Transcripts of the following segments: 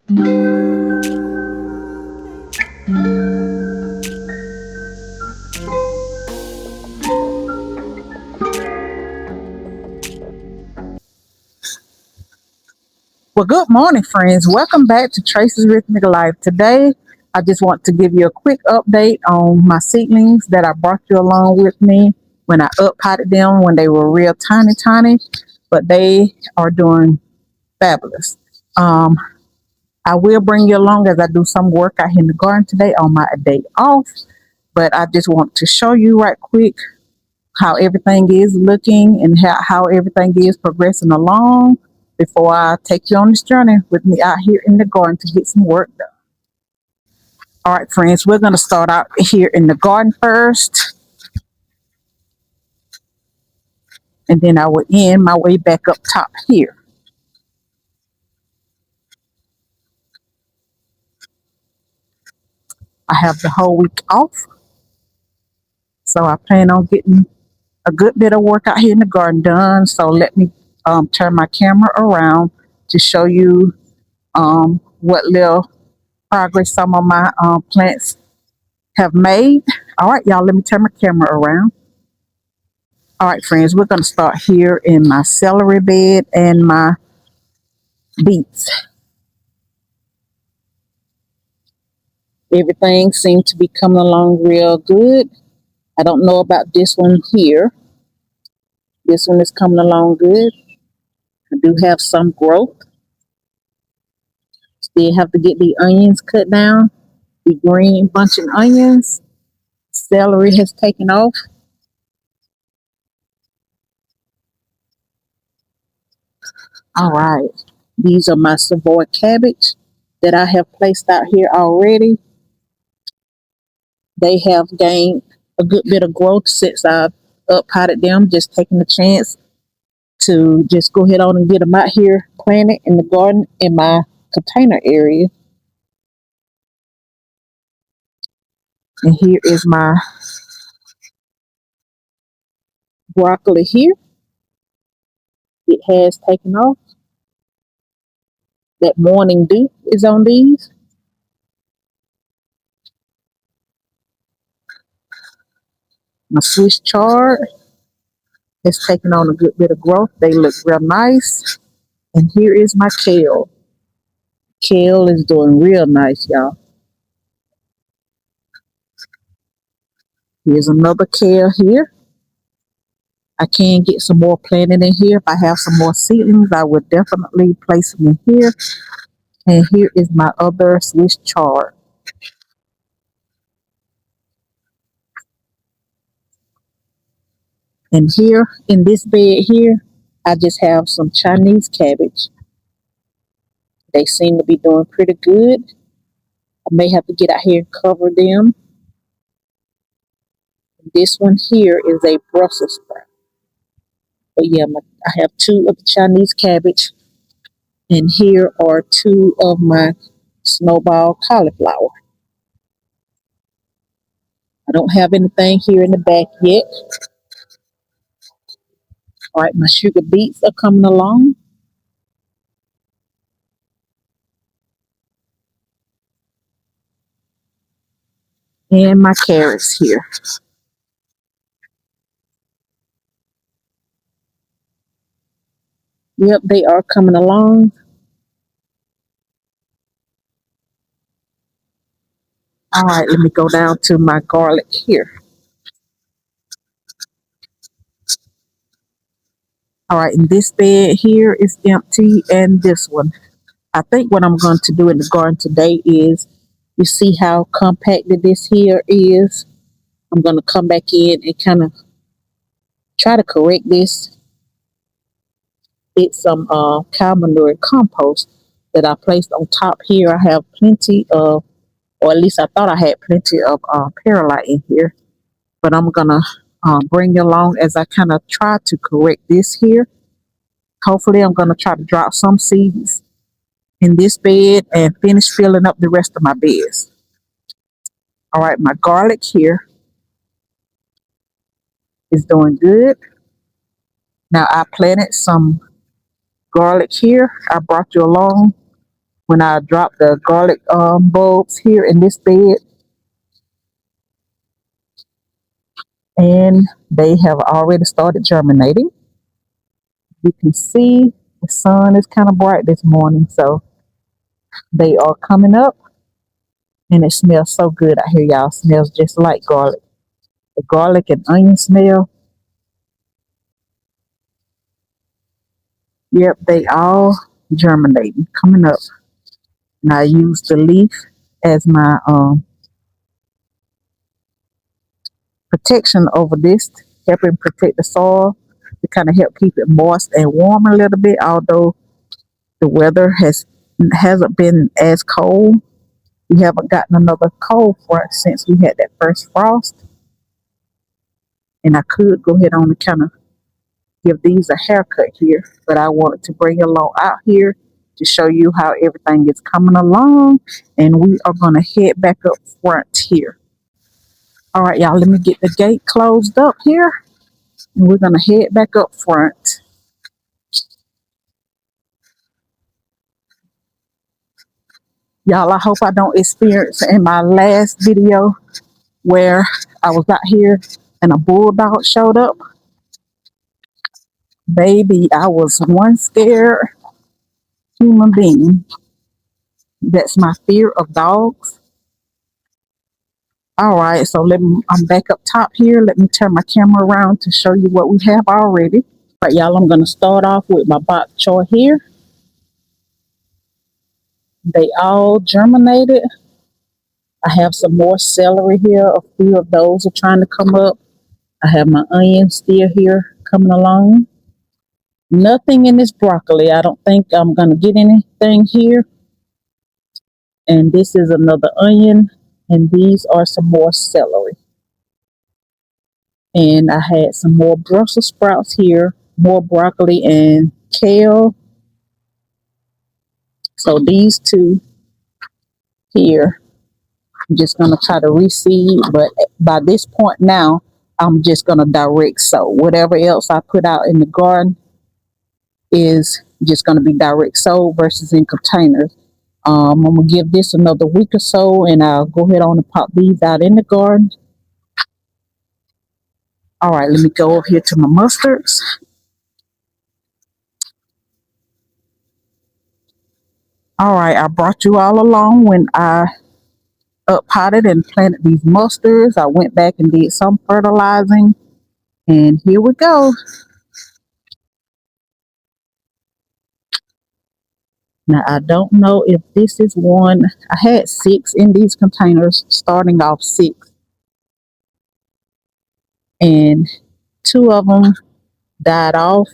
Well, good morning, friends. Welcome back to Tracy's Rhythmic Life. Today, I just want to give you a quick update on my seedlings that I brought you along with me when I up potted them when they were real tiny, tiny, but they are doing fabulous. Um, I will bring you along as I do some work out here in the garden today on my day off, but I just want to show you right quick how everything is looking and how everything is progressing along before I take you on this journey with me out here in the garden to get some work done. All right, friends, we're going to start out here in the garden first, and then I will end my way back up top here. I have the whole week off, so I plan on getting a good bit of work out here in the garden done. So let me turn my camera around to show you what little progress some of my plants have made. All right, y'all, let me turn my camera around. All right, friends, we're going to start here in my celery bed and my beets. Everything seems to be coming along real good. I don't know about this one here. This one is coming along good. I do have some growth. Still have to get the onions cut down. The green bunching onions. Celery has taken off. All right. These are my Savoy cabbage that I have placed out here already. They have gained a good bit of growth since I up potted them, just taking the chance to just go ahead on and get them out here planted in the garden in my container area. And here is my broccoli here. It has taken off. That morning dew is on these. My Swiss chard has taken on a good bit of growth. They look real nice. And here is my kale. Kale is doing real nice, y'all. Here's another kale here. I can get some more planted in here. If I have some more seedlings, I would definitely place them in here. And here is my other Swiss chard. And here in this bed here, I just have some Chinese cabbage. They seem to be doing pretty good. I may have to get out here and cover them. This one here is a Brussels sprout. But yeah, I have two of the Chinese cabbage. And here are two of my snowball cauliflower. I don't have anything here in the back yet. All right, my sugar beets are coming along. And my carrots here. Yep, they are coming along. All right, let me go down to my garlic here. All right, and this bed here is empty, and this one. I think what I'm going to do in the garden today is, you see how compacted this here is? I'm going to come back in and kind of try to correct this. It's some cow manure compost that I placed on top here. I have plenty of, or at least I thought I had plenty of perlite in here. But I'm going to bring you along as I kind of try to correct this here. Hopefully I'm going to try to drop some seeds in this bed and finish filling up the rest of my beds. All right, my garlic here is doing good. Now I planted some garlic here. I brought you along when I drop the garlic bulbs here in this bed, and they have already started germinating. You can see the sun is kind of bright this morning, so they are coming up, and it smells so good out here, y'all. Smells just like garlic. The garlic and onion smell. Yep, they all germinating, coming up. And I use the leaf as my protection over this, helping protect the soil to kind of help keep it moist and warm a little bit. Although the weather hasn't been as cold, we haven't gotten another cold front since we had that first frost. And I could go ahead on and kind of give these a haircut here, but I wanted to bring you along out here to show you how everything is coming along. And we are going to head back up front here. All right, y'all, let me get the gate closed up here, and we're going to head back up front. Y'all, I hope I don't experience in my last video where I was out here and a bulldog showed up. Baby, I was one scared human being. That's my fear of dogs. All right, so I'm back up top here. Let me turn my camera around to show you what we have already. All right, y'all, I'm going to start off with my bok choy here. They all germinated. I have some more celery here. A few of those are trying to come up. I have my onions still here coming along. Nothing in this broccoli. I don't think I'm going to get anything here. And this is another onion. And these are some more celery. And I had some more Brussels sprouts here, more broccoli and kale. So these two here, I'm just going to try to reseed. But by this point now, I'm just going to direct sow. Whatever else I put out in the garden is just going to be direct sow versus in containers. I'm going to give this another week or so, and I'll go ahead on and pop these out in the garden. All right, let me go over here to my mustards. All right, I brought you all along when I up potted and planted these mustards. I went back and did some fertilizing, and here we go. Now, I don't know if this is one. I had 6 in these containers, starting off 6. And 2 of them died off.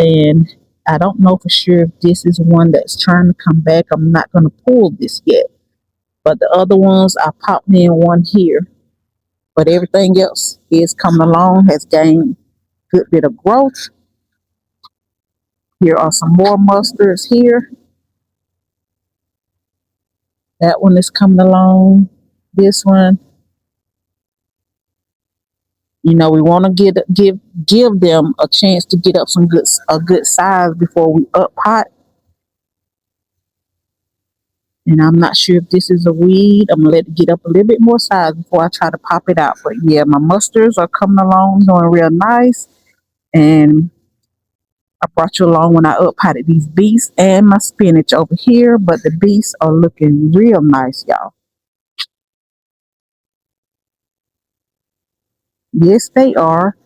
And I don't know for sure if this is one that's trying to come back. I'm not going to pull this yet. But the other ones, I popped in one here. But everything else is coming along, has gained a good bit of growth. Here are some more mustards here. That one is coming along. This one. You know, we want to give them a chance to get up a good size before we up pot. And I'm not sure if this is a weed. I'm gonna let it get up a little bit more size before I try to pop it out. But yeah, my mustards are coming along, doing real nice. And I brought you along when I up potted these beets and my spinach over here. But the beets are looking real nice, y'all. Yes, they are.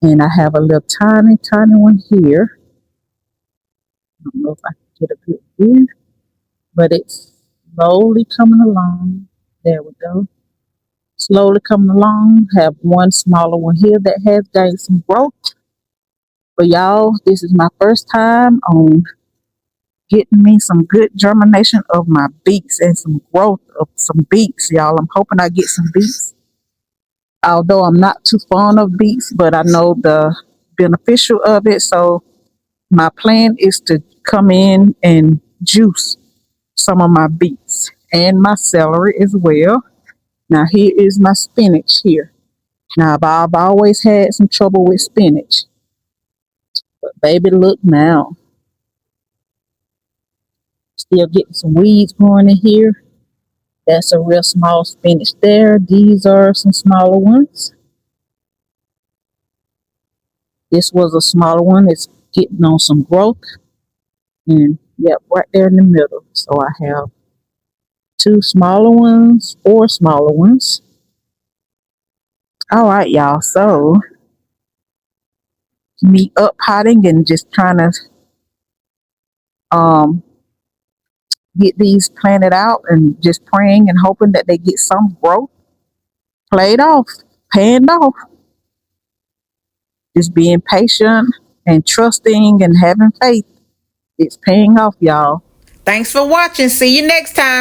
And I have a little tiny one here. I don't know if I can get a good view, but it's slowly coming along. There we go. Slowly coming along. Have one smaller one here that has gained some growth. But y'all, this is my first time on getting me some good germination of my beets and some growth of some beets, y'all. I'm hoping I get some beets. Although I'm not too fond of beets, but I know the beneficial of it. So my plan is to come in and juice some of my beets and my celery as well. Now here is my spinach here. Now I've always had some trouble with spinach. But baby, look now. Still getting some weeds growing in here. That's a real small spinach there. These are some smaller ones. This was a smaller one. It's getting on some growth. And yep, right there in the middle. So I have two smaller ones, four smaller ones. All right, y'all. So me up potting and just trying to um get these planted out and just praying and hoping that they get some growth, played off, panned off. Just being patient and trusting and having faith. It's paying off, y'all. Thanks for watching. See you next time.